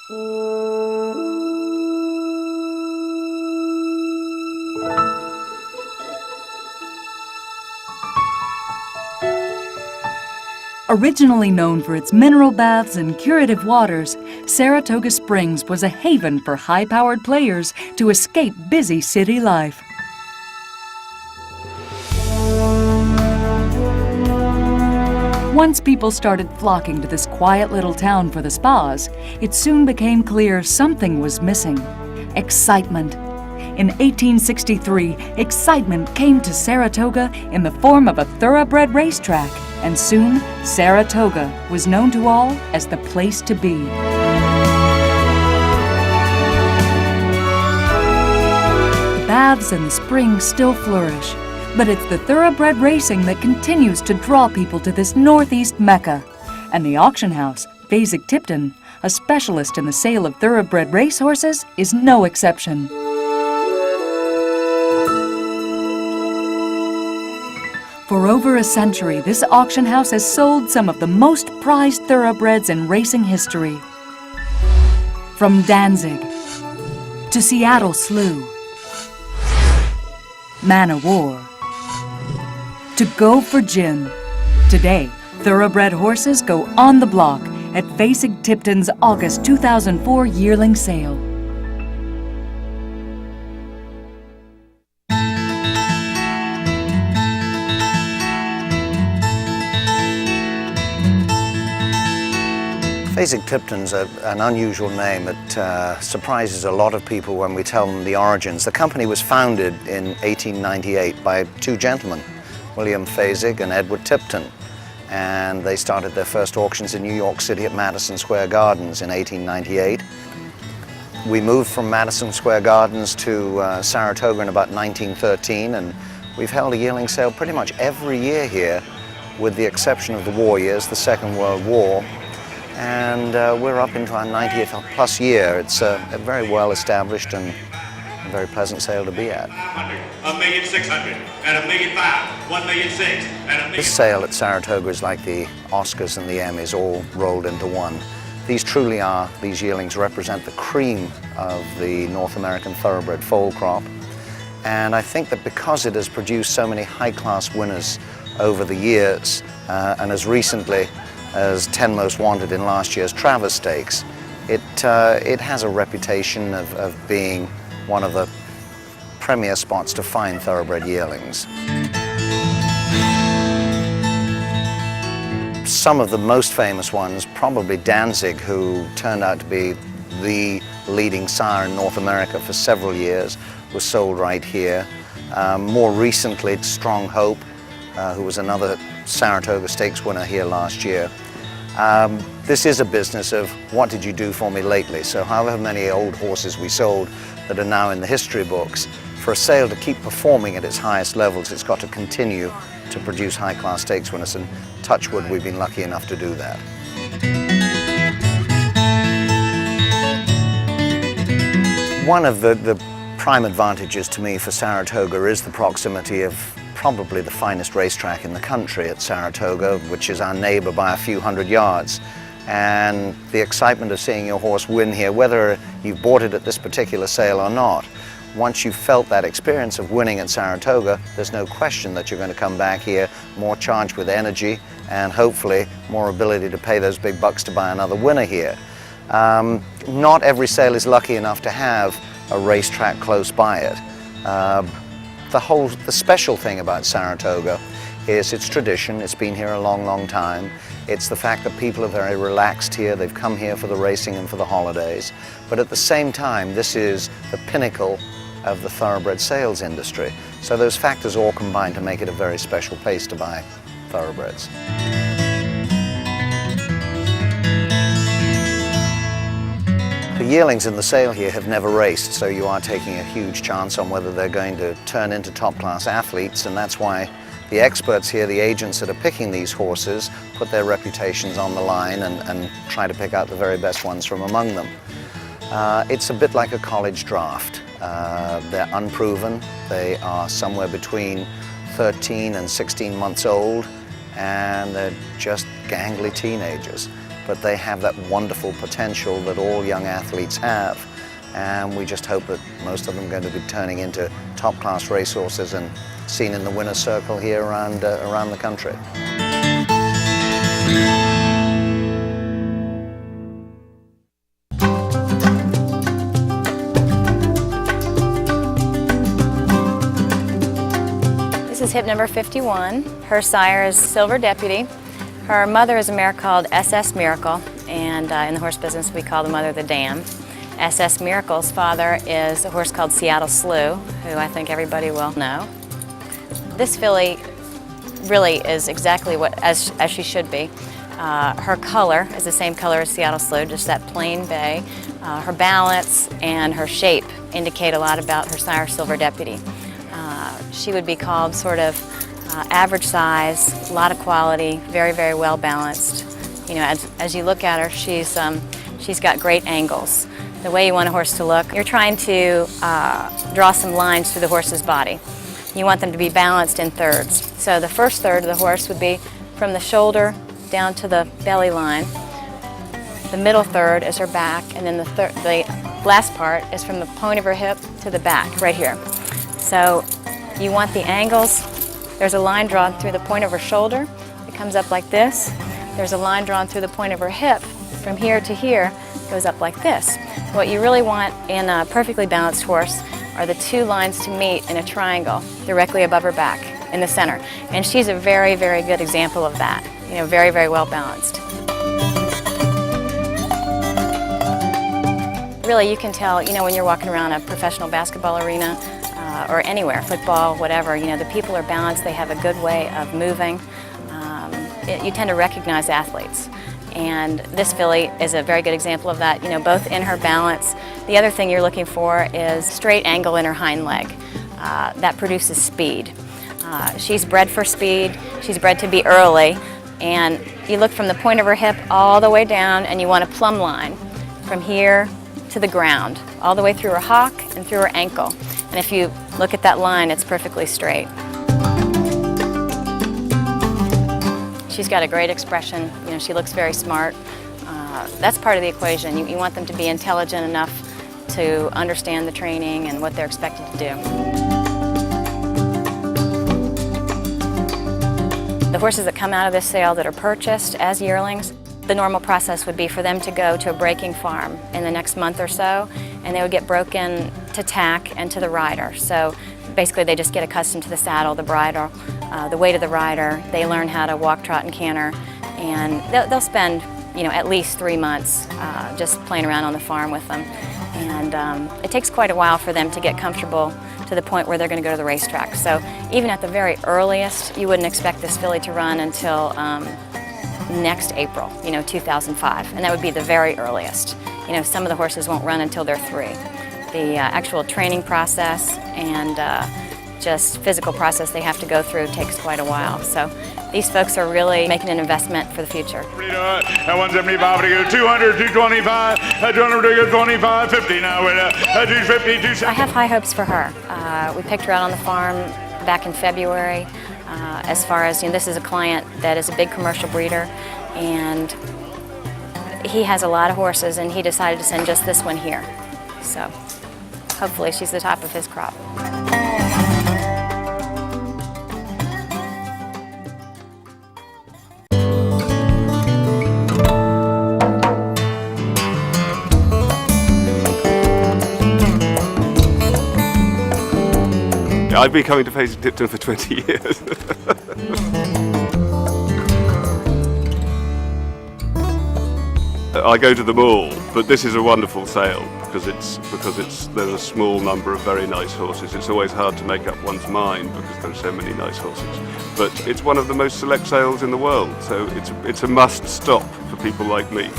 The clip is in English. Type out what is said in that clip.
Originally known for its mineral baths and curative waters, Saratoga Springs was a haven for high-powered players to escape busy city life. Once people started flocking to this quiet little town for the spas, it soon became clear something was missing: excitement. In 1863, excitement came to Saratoga in the form of a thoroughbred racetrack, and soon Saratoga was known to all as the place to be. The baths and the springs still flourish, but it's the thoroughbred racing that continues to draw people to this northeast mecca. And the auction house, Fasig-Tipton, a specialist in the sale of thoroughbred racehorses, is no exception. For over a century, this auction house has sold some of the most prized thoroughbreds in racing history. From Danzig to Seattle Slew, Man o' War to Go for Gin. Today, thoroughbred horses go on the block at Fasig-Tipton's August 2004 yearling sale. Fasig-Tipton's an unusual name. It surprises a lot of people when we tell them the origins. The company was founded in 1898 by two gentlemen, William Fasig and Edward Tipton, and they started their first auctions in New York City at Madison Square Gardens in 1898. We moved from Madison Square Gardens to Saratoga in about 1913, and we've held a yearling sale pretty much every year here, with the exception of the war years, the Second World War. And we're up into our 90th plus year. It's a very well established and a very pleasant sale to be at. $1,600,000 and $1,500,000, $1,600,000 and $1,000,000. This sale at Saratoga is like the Oscars and the Emmys all rolled into one. These truly are, these yearlings represent the cream of the North American thoroughbred foal crop. And I think that because it has produced so many high-class winners over the years, and as recently as 10 Most Wanted in last year's Travers Stakes, it has a reputation of being one of the premier spots to find thoroughbred yearlings. Some of the most famous ones, probably Danzig, who turned out to be the leading sire in North America for several years, was sold right here. More recently, Strong Hope, who was another Saratoga Stakes winner here last year. This is a business of what did you do for me lately? So however many old horses we sold that are now in the history books, for a sale to keep performing at its highest levels, it's got to continue to produce high-class stakes winners, and touch wood, we've been lucky enough to do that. One of the prime advantages to me for Saratoga is the proximity of probably the finest racetrack in the country at Saratoga, which is our neighbor by a few hundred yards. And the excitement of seeing your horse win here, whether you've bought it at this particular sale or not, once you've felt that experience of winning at Saratoga, there's no question that you're going to come back here more charged with energy and hopefully more ability to pay those big bucks to buy another winner here. Not every sale is lucky enough to have a racetrack close by it. The special thing about Saratoga is its tradition. It's been here a long, long time. It's the fact that people are very relaxed here. They've come here for the racing and for the holidays. But at the same time, this is the pinnacle of the thoroughbred sales industry. So those factors all combine to make it a very special place to buy thoroughbreds. The yearlings in the sale here have never raced, so you are taking a huge chance on whether they're going to turn into top-class athletes, and that's why the experts here, the agents that are picking these horses, put their reputations on the line and try to pick out the very best ones from among them. It's a bit like a college draft. They're unproven. They are somewhere between 13 and 16 months old, and they're just gangly teenagers. But they have that wonderful potential that all young athletes have. And we just hope that most of them are going to be turning into top-class racehorses and seen in the winner's circle here around the country. This is hip number 51. Her sire is Silver Deputy. Her mother is a mare called SS Miracle, and in the horse business we call the mother the dam. SS Miracle's father is a horse called Seattle Slew, who I think everybody will know. This filly really is exactly as she should be. Her color is the same color as Seattle Slew, just that plain bay. Her balance and her shape indicate a lot about her sire, Silver Deputy. She would be called sort of average size, a lot of quality, very, very well balanced. You know, as you look at her, she's got great angles. The way you want a horse to look, you're trying to draw some lines through the horse's body. You want them to be balanced in thirds. So the first third of the horse would be from the shoulder down to the belly line. The middle third is her back, and then the last part is from the point of her hip to the back, right here. So you want the angles. There's a line drawn through the point of her shoulder. It comes up like this. There's a line drawn through the point of her hip. From here to here, goes up like this. What you really want in a perfectly balanced horse are the two lines to meet in a triangle directly above her back in the center. And she's a very, very good example of that. You know, very, very well balanced. Really, you can tell, you know, when you're walking around a professional basketball arena or anywhere, football, whatever, you know, the people are balanced, they have a good way of moving. You tend to recognize athletes. And this filly is a very good example of that, you know, both in her balance. The other thing you're looking for is straight angle in her hind leg. That produces speed. She's bred for speed, she's bred to be early, and you look from the point of her hip all the way down and you want a plumb line from here to the ground, all the way through her hock and through her ankle. And if you look at that line, it's perfectly straight. She's got a great expression. You know, she looks very smart. That's part of the equation. You want them to be intelligent enough to understand the training and what they're expected to do. The horses that come out of this sale that are purchased as yearlings, the normal process would be for them to go to a breaking farm in the next month or so, and they would get broken to tack and to the rider. So basically they just get accustomed to the saddle, the bridle, the weight of the rider. They learn how to walk, trot, and canter, and they'll spend, you know, at least 3 months just playing around on the farm with them. And it takes quite a while for them to get comfortable to the point where they're going to go to the racetrack. So even at the very earliest, you wouldn't expect this filly to run until next April, you know, 2005, and that would be the very earliest. You know, some of the horses won't run until they're 3. The actual training process and just physical process they have to go through takes quite a while. So these folks are really making an investment for the future. At 175 to go 200, 225, 200 to go 25, 50 now with 250, 260. I have high hopes for her. We picked her out on the farm back in February. As far as, you know, this is a client that is a big commercial breeder, and he has a lot of horses, and he decided to send just this one here. So hopefully she's the top of his crop. I've been coming to Fasig-Tipton for 20 years. I go to them all, but this is a wonderful sale because there's a small number of very nice horses. It's always hard to make up one's mind because there are so many nice horses. But it's one of the most select sales in the world, so it's a must stop for people like me.